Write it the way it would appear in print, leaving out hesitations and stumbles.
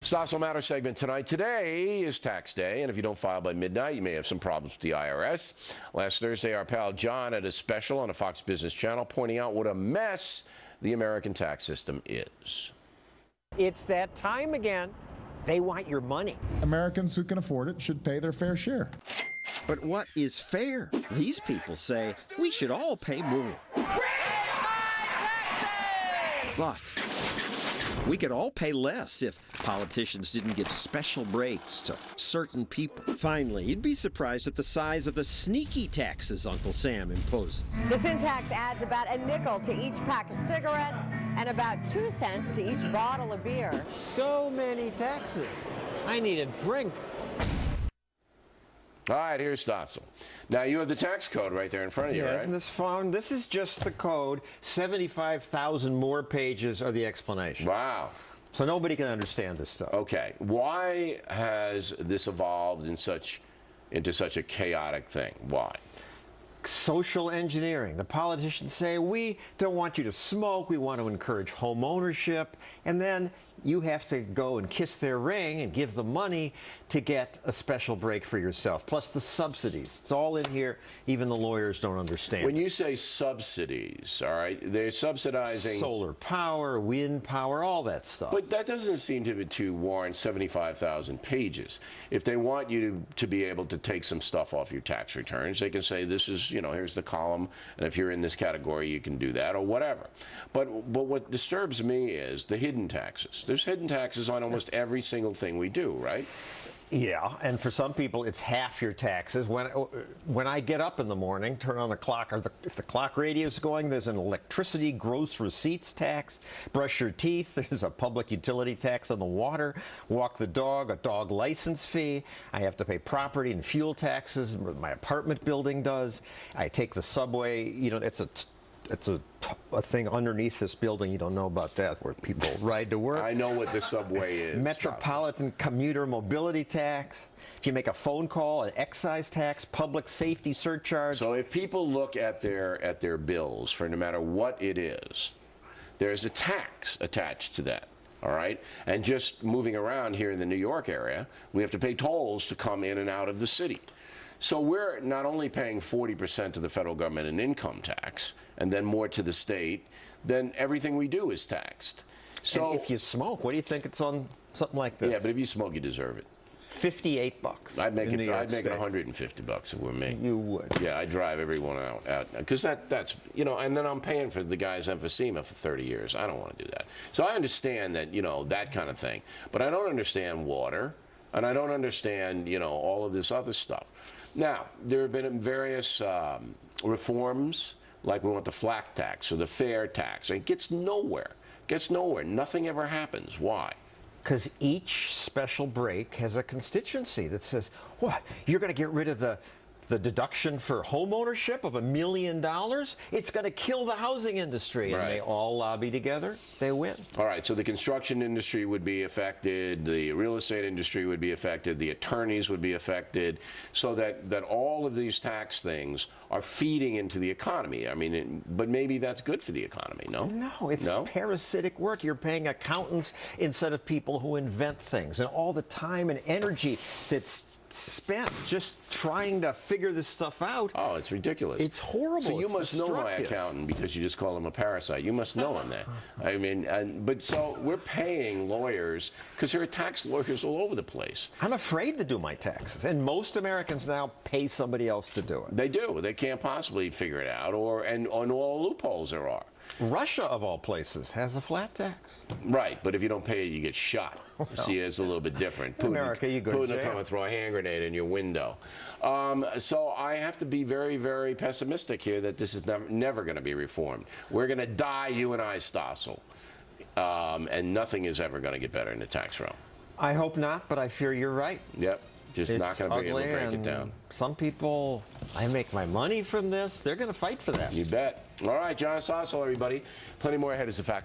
Stossel Matter segment tonight. Today is tax day, and if you don't file by midnight, you may have some problems with the IRS. Last Thursday, our pal John had a special on a Fox Business channel pointing out what a mess the American tax system is. It's that time again. They want your money. Americans who can afford it should pay their fair share. But what is fair? These people say we should all pay more. But we could all pay less if politicians didn't give special breaks to certain people. Finally, you'd be surprised at the size of the sneaky taxes Uncle Sam imposes. The sin tax adds about a nickel to each pack of cigarettes and about 2 cents to each bottle of beer. So many taxes. I need a drink. All right, here's Stossel. Now, you have the tax code right there in front of you, right? Isn't this fun? This is just the code. 75,000 more pages are the explanation. Wow. So nobody can understand this stuff. Okay. Why has this evolved into such a chaotic thing? Why? Social engineering. The politicians say, we don't want you to smoke, we want to encourage home ownership, and then you have to go and kiss their ring and give them money to get a special break for yourself, plus the subsidies. It's all in here. Even the lawyers don't understand. When you say subsidies, all right, they're subsidizing solar power, wind power, all that stuff. But that doesn't seem to warrant 75,000 pages. If they want you to be able to take some stuff off your tax returns, they can say this is, you know, here's the column, and if you're in this category, you can do that or whatever. But what disturbs me is the hidden taxes. There's hidden taxes on almost every single thing we do, right? Yeah, and for some people, it's half your taxes. When I get up in the morning, turn on the clock, or if the clock radio's going, there's an electricity gross receipts tax. Brush your teeth, there's a public utility tax on the water. Walk the dog, a dog license fee. I have to pay property and fuel taxes. My apartment building does. I take the subway. You know, it's a thing underneath this building. You don't know about that, where people ride to work. I know what the subway is. Metropolitan commuter mobility tax. If you make a phone call, an excise tax, public safety surcharge. So if people look at their bills for no matter what it is, there's a tax attached to that. All right? And just moving around here in the New York area, we have to pay tolls to come in and out of the city. So we're not only paying 40% to the federal government in income tax, and then more to the state, then everything we do is taxed. So and if you smoke, what do you think it's on something like this? Yeah, but if you smoke, you deserve it. $58. I'd make it $150 if it were me. You would. Yeah, I'd drive everyone out because that's, you know, and then I'm paying for the guy's emphysema for 30 years. I don't want to do that. So I understand that, you know, that kind of thing, but I don't understand water, and I don't understand, you know, all of this other stuff. Now, there have been various reforms, like we want the flat tax or the fair tax. It gets nowhere. Gets nowhere. Nothing ever happens. Why? Because each special break has a constituency that says, what, you're going to get rid of the deduction for home ownership of $1 million? It's going to kill the housing industry. Right. And they all lobby together. They win. All right, so the construction industry would be affected, the real estate industry would be affected, the attorneys would be affected, so that all of these tax things are feeding into the economy. I mean, but maybe that's good for the economy, no? No, it's parasitic work. You're paying accountants instead of people who invent things, and all the time and energy that's spent just trying to figure this stuff out. Oh, it's ridiculous. It's horrible. So you it's must know my accountant because you just call him a parasite. You must know him that. I mean, but so we're paying lawyers because there are tax lawyers all over the place. I'm afraid to do my taxes, and most Americans now pay somebody else to do it. They do. They can't possibly figure it out, and on all loopholes there are. Russia, of all places, has a flat tax. Right, but if you don't pay it, you get shot. Well, see, it's a little bit different. In America, you go to jail. Putin will come and throw a hand grenade in your window. So I have to be very, very pessimistic here that this is never going to be reformed. We're going to die, you and I, Stossel, and nothing is ever going to get better in the tax realm. I hope not, but I fear you're right. Yep. Just it's not going to be able to break it down. Some people, I make my money from this, they're going to fight for that. You bet. All right, John Stossel, everybody. Plenty more ahead as a factor.